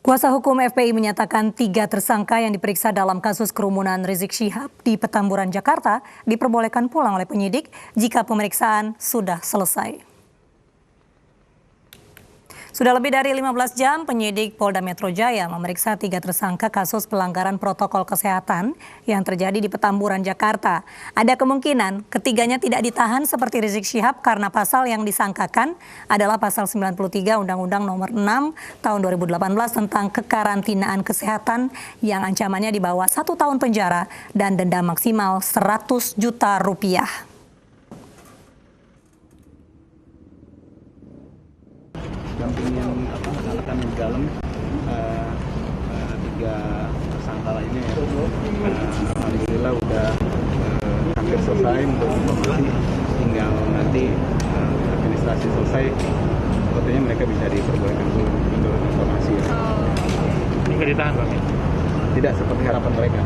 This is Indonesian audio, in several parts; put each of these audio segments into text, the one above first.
Kuasa hukum FPI menyatakan 3 tersangka yang diperiksa dalam kasus kerumunan Rizik Syihab di Petamburan, Jakarta diperbolehkan pulang oleh penyidik jika pemeriksaan sudah selesai. Sudah lebih dari 15 jam, penyidik Polda Metro Jaya memeriksa 3 tersangka kasus pelanggaran protokol kesehatan yang terjadi di Petamburan, Jakarta. Ada kemungkinan ketiganya tidak ditahan seperti Rizik Syihab karena pasal yang disangkakan adalah pasal 93 Undang-Undang Nomor 6 Tahun 2018 tentang kekarantinaan kesehatan yang ancamannya di bawah 1 tahun penjara dan denda maksimal 100 juta rupiah. Dampingin rekan di dalam 3 tersangka lainnya ya. Alhamdulillah udah hampir selesai untuk informasi, tinggal nanti administrasi selesai, sepertinya mereka bisa diperbolehkan menurut informasi ya. Ini nggak ditahan Bang ya? Tidak seperti harapan mereka.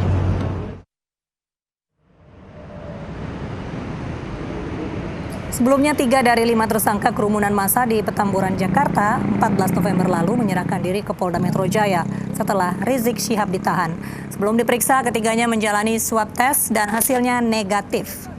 Sebelumnya 3 dari 5 tersangka kerumunan massa di Petamburan, Jakarta 14 November lalu menyerahkan diri ke Polda Metro Jaya setelah Rizik Syihab ditahan. Sebelum diperiksa, ketiganya menjalani swab test dan hasilnya negatif.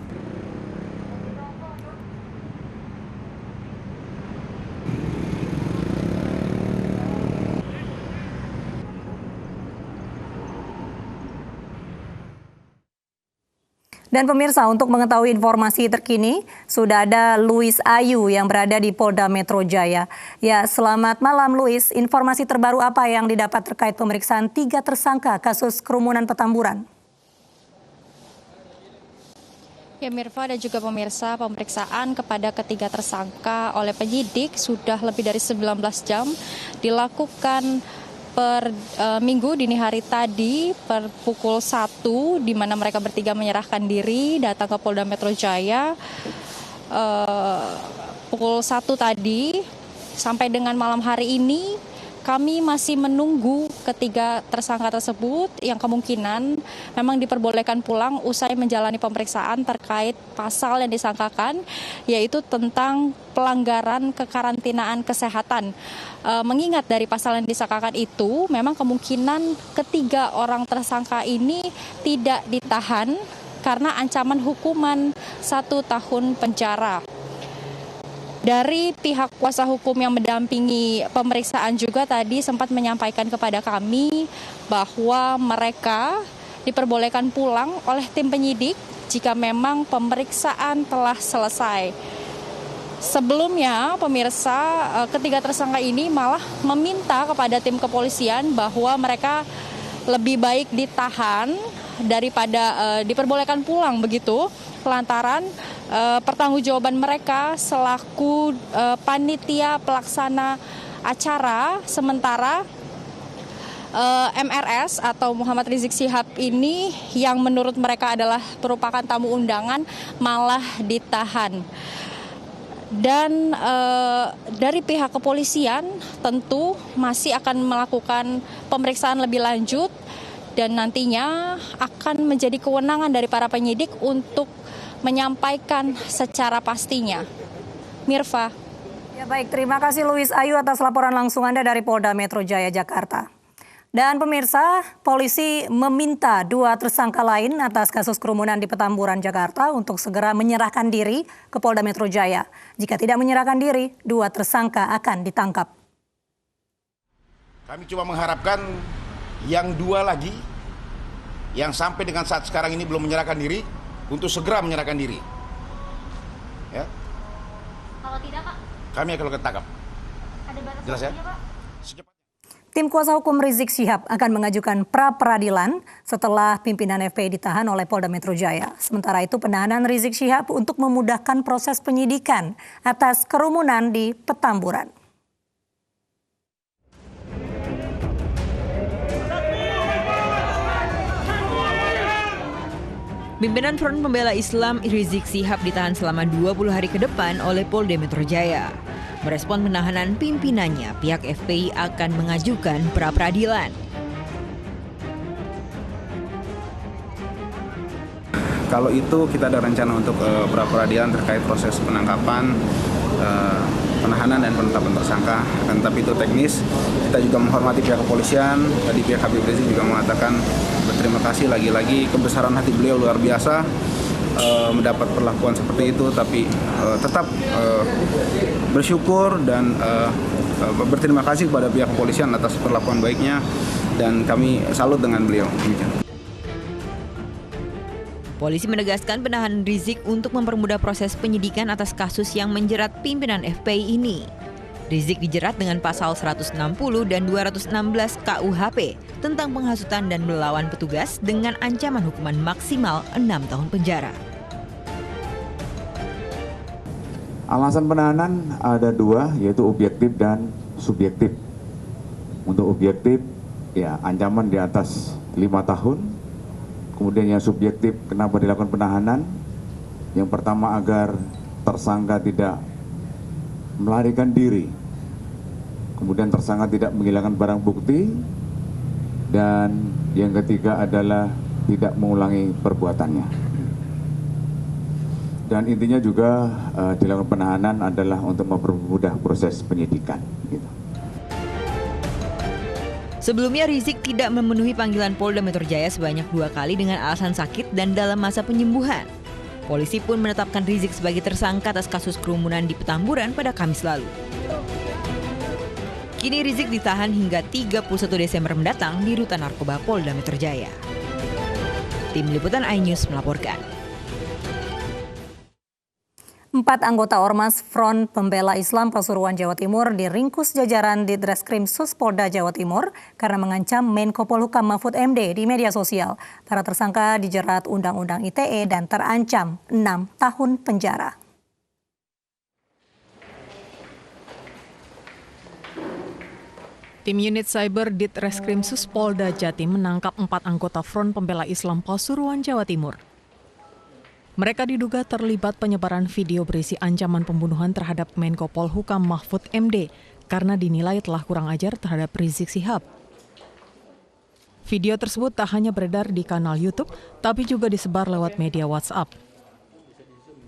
Dan pemirsa, untuk mengetahui informasi terkini, sudah ada Luis Ayu yang berada di Polda Metro Jaya. Ya, selamat malam Luis. Informasi terbaru apa yang didapat terkait pemeriksaan 3 tersangka kasus kerumunan Petamburan? Ya Mirva dan juga pemirsa, pemeriksaan kepada ketiga tersangka oleh penyidik sudah lebih dari 19 jam dilakukan per minggu dini hari tadi per pukul 1, di mana mereka bertiga menyerahkan diri datang ke Polda Metro Jaya pukul 1 tadi. Sampai dengan malam hari ini kami masih menunggu ketiga tersangka tersebut yang kemungkinan memang diperbolehkan pulang usai menjalani pemeriksaan terkait pasal yang disangkakan, yaitu tentang pelanggaran kekarantinaan kesehatan. Mengingat dari pasal yang disangkakan itu, memang kemungkinan ketiga orang tersangka ini tidak ditahan karena ancaman hukuman 1 tahun penjara. Dari pihak kuasa hukum yang mendampingi pemeriksaan juga tadi sempat menyampaikan kepada kami bahwa mereka diperbolehkan pulang oleh tim penyidik jika memang pemeriksaan telah selesai. Sebelumnya, pemirsa, ketiga tersangka ini malah meminta kepada tim kepolisian bahwa mereka lebih baik ditahan daripada diperbolehkan pulang begitu, lantaran pertanggungjawaban mereka selaku panitia pelaksana acara sementara MRS atau Muhammad Rizik Syihab ini yang menurut mereka adalah merupakan tamu undangan malah ditahan. Dan dari pihak kepolisian tentu masih akan melakukan pemeriksaan lebih lanjut dan nantinya akan menjadi kewenangan dari para penyidik untuk menyampaikan secara pastinya. Mirva. Ya baik, terima kasih Luis Ayu atas laporan langsung Anda dari Polda Metro Jaya, Jakarta. Dan pemirsa, polisi meminta 2 tersangka lain atas kasus kerumunan di Petamburan, Jakarta untuk segera menyerahkan diri ke Polda Metro Jaya. Jika tidak menyerahkan diri, 2 tersangka akan ditangkap. Kami cuma mengharapkan yang 2 lagi yang sampai dengan saat sekarang ini belum menyerahkan diri untuk segera menyerahkan diri. Ya. Kalau tidak, Pak? Kami akan ketangkap. Ada batas jelas ya? Pak? Tim kuasa hukum Rizik Syihab akan mengajukan pra-peradilan setelah pimpinan FPI ditahan oleh Polda Metro Jaya. Sementara itu penahanan Rizik Syihab untuk memudahkan proses penyidikan atas kerumunan di Petamburan. Pimpinan Front Pembela Islam Rizik Syihab ditahan selama 20 hari ke depan oleh Polda Metro Jaya. Merespon penahanan pimpinannya, pihak FPI akan mengajukan pra-peradilan. Kalau itu kita ada rencana untuk pra-peradilan terkait proses penangkapan penahanan dan penetapan tersangka. Akan tetapi itu teknis. Kita juga menghormati pihak kepolisian. Tadi pihak Habib Rizik juga mengatakan berterima kasih lagi-lagi, kebesaran hati beliau luar biasa mendapat perlakuan seperti itu, tapi tetap bersyukur dan berterima kasih kepada pihak kepolisian atas perlakuan baiknya, dan kami salut dengan beliau. Polisi menegaskan penahanan Rizik untuk mempermudah proses penyidikan atas kasus yang menjerat pimpinan FPI ini. Rizik dijerat dengan pasal 160 dan 216 KUHP tentang penghasutan dan melawan petugas dengan ancaman hukuman maksimal 6 tahun penjara. Alasan penahanan ada dua, yaitu objektif dan subjektif. Untuk objektif, ya ancaman di atas 5 tahun. Kemudian yang subjektif, kenapa dilakukan penahanan? Yang pertama, agar tersangka tidak melarikan diri. Kemudian tersangka tidak menghilangkan barang bukti. Dan yang ketiga adalah tidak mengulangi perbuatannya. Dan intinya juga dilakukan penahanan adalah untuk mempermudah proses penyidikan. Gitu. Sebelumnya Rizik tidak memenuhi panggilan Polda Metro Jaya sebanyak 2 kali dengan alasan sakit dan dalam masa penyembuhan. Polisi pun menetapkan Rizik sebagai tersangka atas kasus kerumunan di Petamburan pada Kamis lalu. Kini Rizik ditahan hingga 31 Desember mendatang di Rutan Narkoba Polda Metro Jaya. Tim Liputan iNews melaporkan. 4 anggota Ormas Front Pembela Islam Pasuruan Jawa Timur diringkus jajaran Ditreskrim Suspolda Jawa Timur karena mengancam Menko Polhukam Mahfud MD di media sosial. Para tersangka dijerat Undang-Undang ITE dan terancam 6 tahun penjara. Tim Unit Cyber Ditreskrim Suspolda Jatim menangkap 4 anggota Front Pembela Islam Pasuruan Jawa Timur. Mereka diduga terlibat penyebaran video berisi ancaman pembunuhan terhadap Menko Polhukam Mahfud MD karena dinilai telah kurang ajar terhadap Rizik Syihab. Video tersebut tak hanya beredar di kanal YouTube, tapi juga disebar lewat media WhatsApp.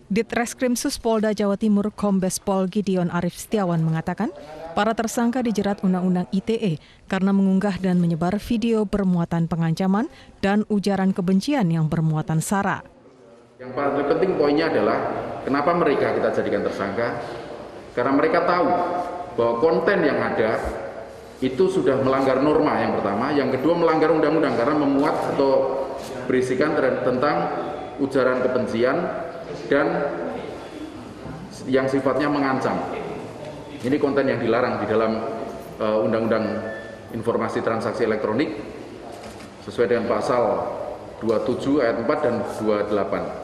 Ditreskrim Suspolda Jawa Timur Kombes Pol Gideon Arif Setiawan mengatakan, para tersangka dijerat Undang-Undang ITE karena mengunggah dan menyebar video bermuatan pengancaman dan ujaran kebencian yang bermuatan sara. Yang paling penting poinnya adalah kenapa mereka kita jadikan tersangka? Karena mereka tahu bahwa konten yang ada itu sudah melanggar norma yang pertama, yang kedua melanggar undang-undang karena memuat atau berisikan tentang ujaran kebencian dan yang sifatnya mengancam. Ini konten yang dilarang di dalam Undang-Undang Informasi Transaksi Elektronik sesuai dengan pasal 27 ayat 4 dan 28.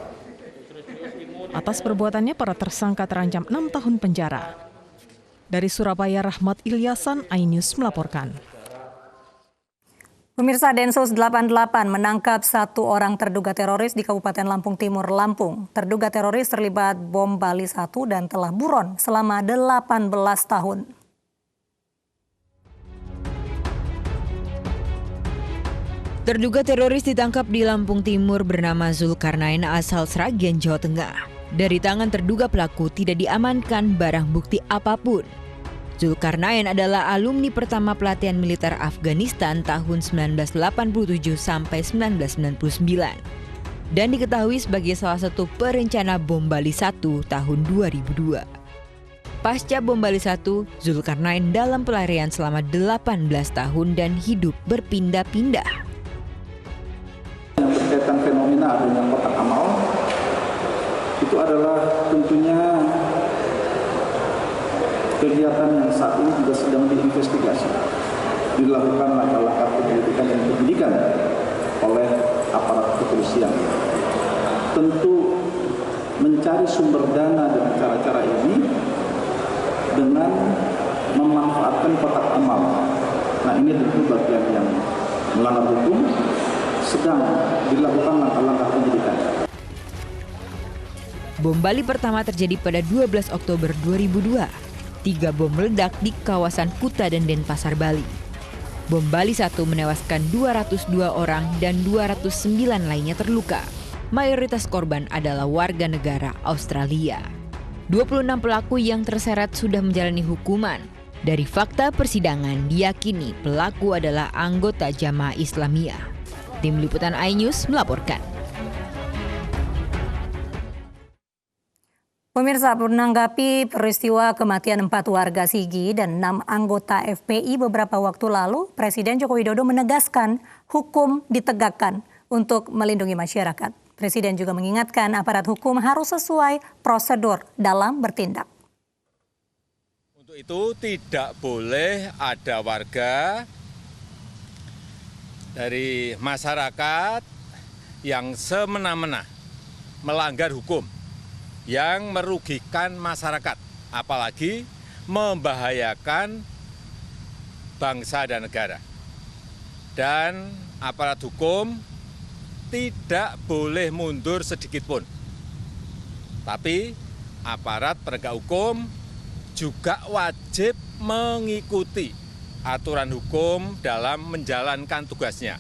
Atas perbuatannya, para tersangka terancam 6 tahun penjara. Dari Surabaya, Rahmat Ilyasan, iNews melaporkan. Pemirsa, Densus 88 menangkap 1 orang terduga teroris di Kabupaten Lampung Timur, Lampung. Terduga teroris terlibat bom Bali 1 dan telah buron selama 18 tahun. Terduga teroris ditangkap di Lampung Timur bernama Zulkarnain asal Sragen, Jawa Tengah. Dari tangan terduga pelaku tidak diamankan barang bukti apapun. Zulkarnain adalah alumni pertama pelatihan militer Afghanistan tahun 1987 sampai 1999 dan diketahui sebagai salah satu perencana bom Bali 1 tahun 2002. Pasca bom Bali 1, Zulkarnain dalam pelarian selama 18 tahun dan hidup berpindah-pindah. Yang berkaitan fenomena adanya kotak amal itu adalah tentunya kegiatan yang saat ini juga sedang diinvestigasi, dilakukan langkah-langkah penyelidikan dan penyidikan oleh aparat kepolisian. Tentu mencari sumber dana dengan cara-cara ini dengan memanfaatkan kotak amal. Nah, ini tentu bagian yang melanggar hukum, sedang dilakukan langkah-langkah penyidikan. Bom Bali pertama terjadi pada 12 Oktober 2002. 3 bom meledak di kawasan Kuta dan Denpasar, Bali. Bom Bali 1 menewaskan 202 orang dan 209 lainnya terluka. Mayoritas korban adalah warga negara Australia. 26 pelaku yang terseret sudah menjalani hukuman. Dari fakta persidangan diyakini pelaku adalah anggota Jamaah Islamiyah. Tim Liputan iNews melaporkan. Pemirsa, menanggapi peristiwa kematian 4 warga Sigi dan 6 anggota FPI beberapa waktu lalu, Presiden Joko Widodo menegaskan hukum ditegakkan untuk melindungi masyarakat. Presiden juga mengingatkan aparat hukum harus sesuai prosedur dalam bertindak. Untuk itu tidak boleh ada warga dari masyarakat yang semena-mena melanggar hukum, yang merugikan masyarakat, apalagi membahayakan bangsa dan negara. Dan aparat hukum tidak boleh mundur sedikit pun. Tapi aparat penegak hukum juga wajib mengikuti aturan hukum dalam menjalankan tugasnya,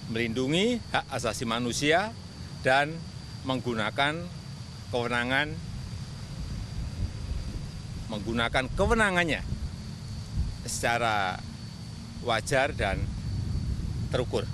melindungi hak asasi manusia dan menggunakan kewenangannya secara wajar dan terukur.